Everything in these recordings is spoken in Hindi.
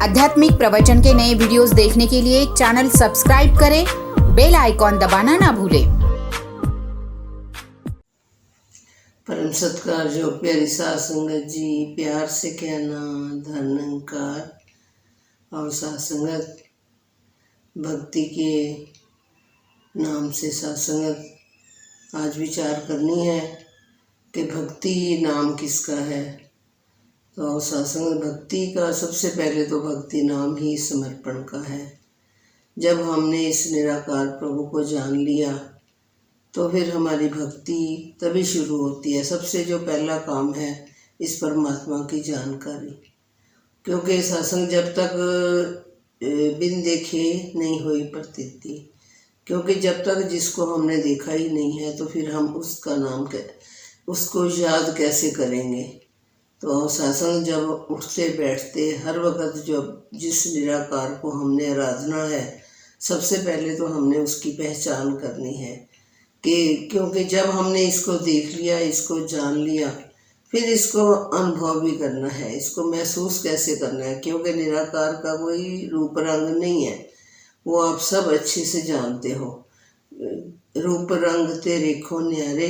आध्यात्मिक प्रवचन के नए वीडियोस देखने के लिए चैनल सब्सक्राइब करें, बेल आइकॉन दबाना ना भूलें। परम सत्कार जो प्यारी साध संगत जी, प्यार से कहना धन निरंकार। और साध संगत भक्ति के नाम से साध संगत आज विचार करनी है कि भक्ति नाम किसका है। तो साध संगत भक्ति का सबसे पहले तो भक्ति नाम ही समर्पण का है। जब हमने इस निराकार प्रभु को जान लिया तो फिर हमारी भक्ति तभी शुरू होती है। सबसे जो पहला काम है इस परमात्मा की जानकारी, क्योंकि सत्संग जब तक बिन देखे नहीं हुई प्रतीति, क्योंकि जब तक जिसको हमने देखा ही नहीं है तो फिर हम उसका नाम उसको याद कैसे करेंगे। तो सत्संग जब उठते बैठते हर वक्त जब जिस निराकार को हमने आराधना है, सबसे पहले तो हमने उसकी पहचान करनी है कि क्योंकि जब हमने इसको देख लिया, इसको जान लिया, फिर इसको अनुभव भी करना है, इसको महसूस कैसे करना है। क्योंकि निराकार का कोई रूप रंग नहीं है, वो आप सब अच्छे से जानते हो। रूप रंग ते रेखो न्यारे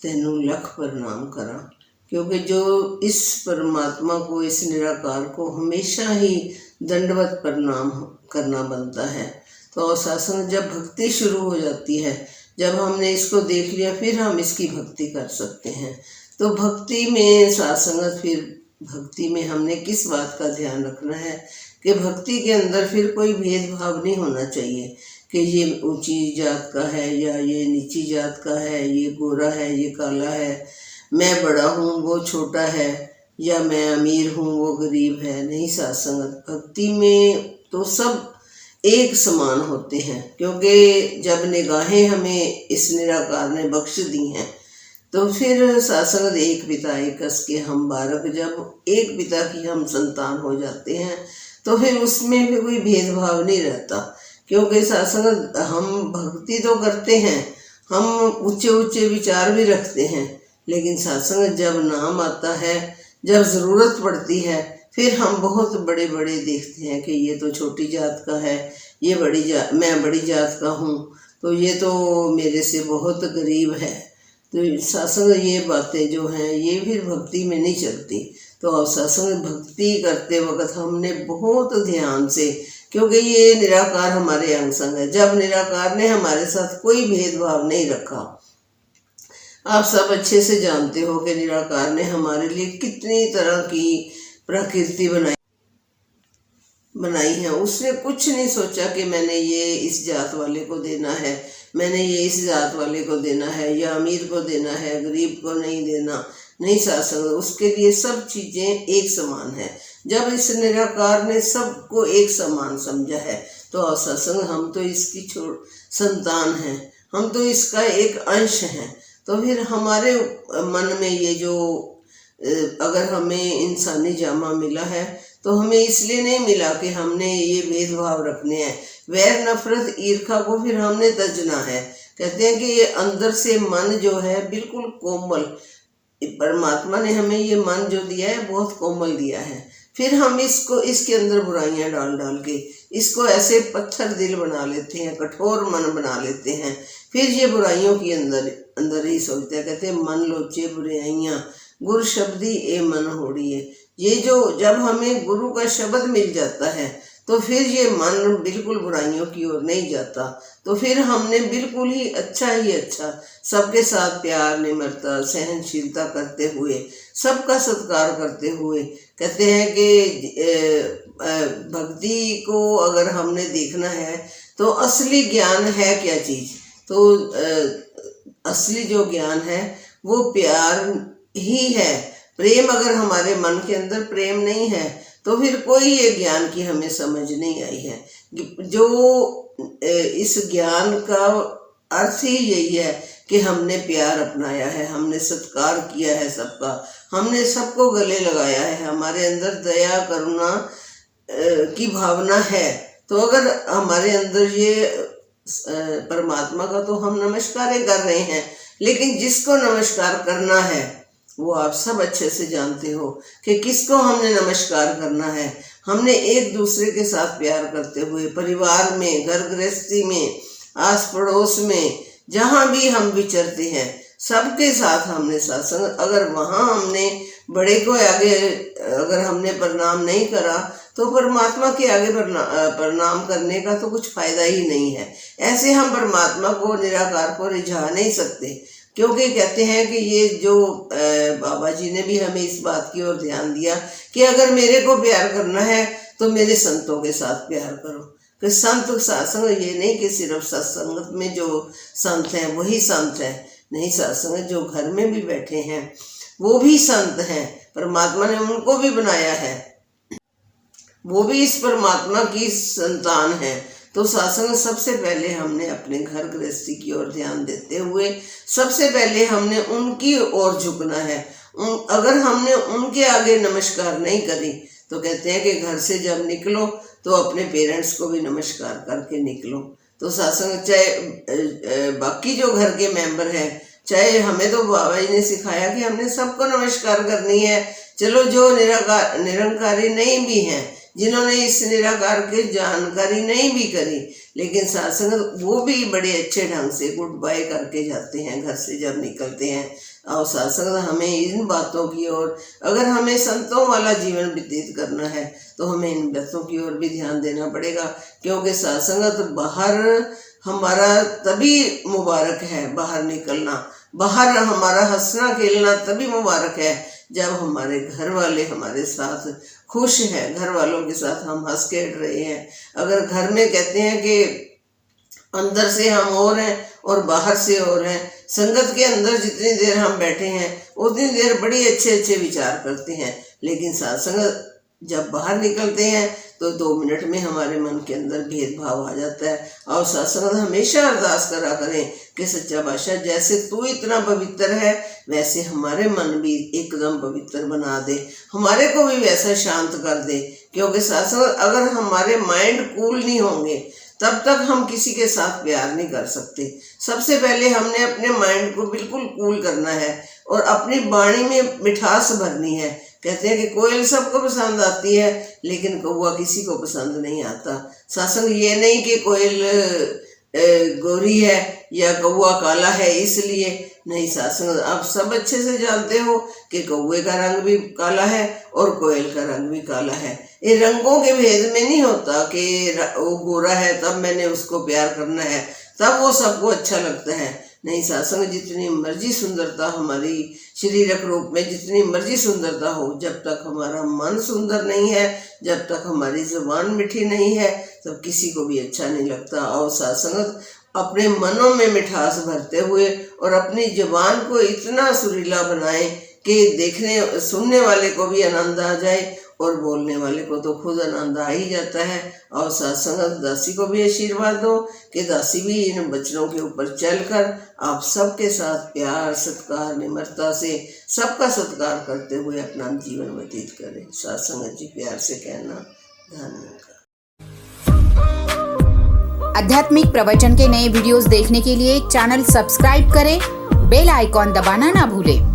तेनू लख प्रणाम करा। क्योंकि जो इस परमात्मा को, इस निराकार को हमेशा ही दंडवत प्रणाम करना बनता है। तो सत्संग जब भक्ति शुरू हो जाती है, जब हमने इसको देख लिया, फिर हम इसकी भक्ति कर सकते हैं। तो भक्ति में सत्संगत, फिर भक्ति में हमने किस बात का ध्यान रखना है कि भक्ति के अंदर फिर कोई भेदभाव नहीं होना चाहिए कि ये ऊंची जात का है या ये नीची जात का है, ये गोरा है, ये काला है, मैं बड़ा हूँ वो छोटा है, या मैं अमीर हूँ वो गरीब है। नहीं, सत्संगत भक्ति में तो सब एक समान होते हैं। क्योंकि जब निगाहें हमें इस निराकार ने बख्श दी हैं तो फिर सत्संगत एक पिता एक कस के हम बालक, जब एक पिता की हम संतान हो जाते हैं तो फिर उसमें भी कोई भेदभाव नहीं रहता। क्योंकि सत्संगत हम भक्ति तो करते हैं, हम ऊंचे ऊंचे विचार भी रखते हैं, लेकिन सत्संग जब नाम आता है, जब ज़रूरत पड़ती है, फिर हम बहुत बड़े बड़े देखते हैं कि ये तो छोटी जात का है, ये मैं बड़ी जात का हूँ, तो ये तो मेरे से बहुत गरीब है। तो सत्संग ये बातें जो हैं ये फिर भक्ति में नहीं चलती। तो सत्संग भक्ति करते वक्त हमने बहुत ध्यान से, क्योंकि ये निराकार हमारे अंग संग है, जब निराकार ने हमारे साथ कोई भेदभाव नहीं रखा। आप सब अच्छे से जानते हो कि निराकार ने हमारे लिए कितनी तरह की प्रकृति बनाई है। उसने कुछ नहीं सोचा कि मैंने ये इस जात वाले को देना है, मैंने ये इस जात वाले को देना है, या अमीर को देना है, गरीब को नहीं देना। नहीं, सत्संग उसके लिए सब चीज़ें एक समान है। जब इस निराकार ने सबको एक समान समझा है तो सत्संग हम तो इसकी संतान हैं, हम तो इसका एक अंश हैं। तो फिर हमारे मन में ये जो अगर हमें इंसानी जामा मिला है तो हमें इसलिए नहीं मिला कि हमने ये भेदभाव रखने हैं। वैर नफरत ईर्खा को फिर हमने तजना है। कहते हैं कि ये अंदर से मन जो है बिल्कुल कोमल, परमात्मा ने हमें ये मन जो दिया है बहुत कोमल दिया है। फिर हम इसके अंदर बुराइयां डाल डाल के इसको ऐसे पत्थर दिल बना लेते हैं, कठोर मन बना लेते हैं। फिर ये बुराइयों की अंदर ही सोचते हैं। कहते हैं मन लोचे बुराइयाँ गुरु शब्दी ए मन होड़ी है। ये जो जब हमें गुरु का शब्द मिल जाता है तो फिर ये मन बिल्कुल बुराइयों की ओर नहीं जाता। तो फिर हमने बिल्कुल ही अच्छा सबके साथ प्यार, निम्रता, सहनशीलता करते हुए, सबका सत्कार करते हुए, कहते हैं कि भक्ति को अगर हमने देखना है तो असली ज्ञान है क्या चीज़। तो असली जो ज्ञान है वो प्यार ही है। प्रेम अगर हमारे मन के अंदर प्रेम नहीं है तो फिर कोई ये ज्ञान की हमें समझ नहीं आई है। जो इस ज्ञान का अर्थ ही यही है कि हमने प्यार अपनाया है, हमने सत्कार किया है सबका, हमने सबको गले लगाया है, हमारे अंदर दया करुणा की भावना है। तो अगर हमारे अंदर ये परमात्मा का तो हम नमस्कार कर रहे हैं, लेकिन जिसको नमस्कार करना है वो आप सब अच्छे से जानते हो कि किसको हमने नमस्कार करना है। हमने एक दूसरे के साथ प्यार करते हुए परिवार में, घर गृहस्थी में, आस पड़ोस में, जहाँ भी हम विचरते हैं सबके साथ हमने सत्संग। अगर वहाँ हमने बड़े को आगे अगर हमने प्रणाम नहीं करा तो परमात्मा के आगे प्रणाम करने का तो कुछ फायदा ही नहीं है। ऐसे हम परमात्मा को, निराकार को रिझा नहीं सकते, क्योंकि कहते हैं कि ये जो बाबा जी ने भी हमें इस बात की ओर ध्यान दिया कि अगर मेरे को प्यार करना है तो मेरे संतों के साथ प्यार करो। कि संत सत्संग ये नहीं कि सिर्फ सत्संगत में जो संत हैं वही संत हैं, नहीं, सत्संग जो घर में भी बैठे हैं वो भी संत हैं। परमात्मा ने उनको भी बनाया है, वो भी इस परमात्मा की संतान है। तो सत्संग सबसे पहले हमने अपने घर गृहस्थी की ओर ध्यान देते हुए सबसे पहले हमने उनकी ओर झुकना है। अगर हमने उनके आगे नमस्कार नहीं करी तो कहते हैं कि घर से जब निकलो तो अपने पेरेंट्स को भी नमस्कार करके निकलो। तो सत्संग चाहे बाकी जो घर के मेंबर हैं, चाहे हमें तो बाबा जी ने सिखाया कि हमने सबको नमस्कार करनी है। चलो जो निरंकारी नहीं भी हैं, जिन्होंने इस निराकार की जानकारी नहीं भी करी, लेकिन सत्संग वो भी बड़े अच्छे ढंग से गुड बाय करके जाते हैं घर से जब निकलते हैं। और सत्संग हमें इन बातों की ओर, अगर हमें संतों वाला जीवन व्यतीत करना है तो हमें इन बातों की ओर भी ध्यान देना पड़ेगा, क्योंकि सत्संग तो बाहर हमारा तभी मुबारक है, बाहर निकलना, बाहर हमारा हंसना खेलना तभी मुबारक है जब हमारे घर वाले हमारे साथ खुश हैं, घर वालों के साथ हम हंस खेल रहे हैं। अगर घर में कहते हैं कि अंदर से हम और हैं और बाहर से और हैं, संगत के अंदर जितनी देर हम बैठे हैं उतनी देर बड़ी अच्छे अच्छे विचार करते हैं, लेकिन सत्संग जब बाहर निकलते हैं तो 2 मिनट में हमारे मन के अंदर भेदभाव आ जाता है। और सत्संग हमेशा अरदास करा करें कि सच्चा बादशाह जैसे तू इतना पवित्र है वैसे हमारे मन भी एकदम पवित्र बना दे, हमारे को भी वैसा शांत कर दे। क्योंकि सत्संग अगर हमारे माइंड कूल नहीं होंगे तब तक हम किसी के साथ प्यार नहीं कर सकते। सबसे पहले हमने अपने माइंड को बिल्कुल कूल करना है और अपनी वाणी में मिठास भरनी है। कहते हैं कि कोयल सबको पसंद आती है लेकिन कौवा किसी को पसंद नहीं आता। सत्संग ये नहीं कि कोयल गोरी है या कौवा काला है इसलिए नहीं। सत्संग आप सब अच्छे से जानते हो कि कौवे का रंग भी काला है और कोयल का रंग भी काला है। ये रंगों के भेद में नहीं होता कि वो गोरा है तब मैंने उसको प्यार करना है, तब वो सबको अच्छा लगता है। नहीं, सत्संग जितनी मर्जी सुंदरता हमारी शारीरिक रूप में जितनी मर्जी सुंदरता हो, जब तक हमारा मन सुंदर नहीं है, जब तक हमारी जुबान मीठी नहीं है, तब किसी को भी अच्छा नहीं लगता। और सत्संग अपने मनों में मिठास भरते हुए और अपनी जुबान को इतना सुरीला बनाए कि देखने सुनने वाले को भी आनंद आ जाए और बोलने वाले को तो खुद आनंद आ ही जाता है। और सत्संग दासी को भी आशीर्वाद दो कि दासी भी इन बच्चों के ऊपर चलकर आप सबके साथ प्यार, सत्कार, निम्रता से सबका सत्कार करते हुए अपना जीवन व्यतीत करें। सत्संग जी प्यार से कहना, धन्यवाद। आध्यात्मिक प्रवचन के नए वीडियोस देखने के लिए चैनल सब्सक्राइब करें, बेल आइकॉन दबाना ना भूलें।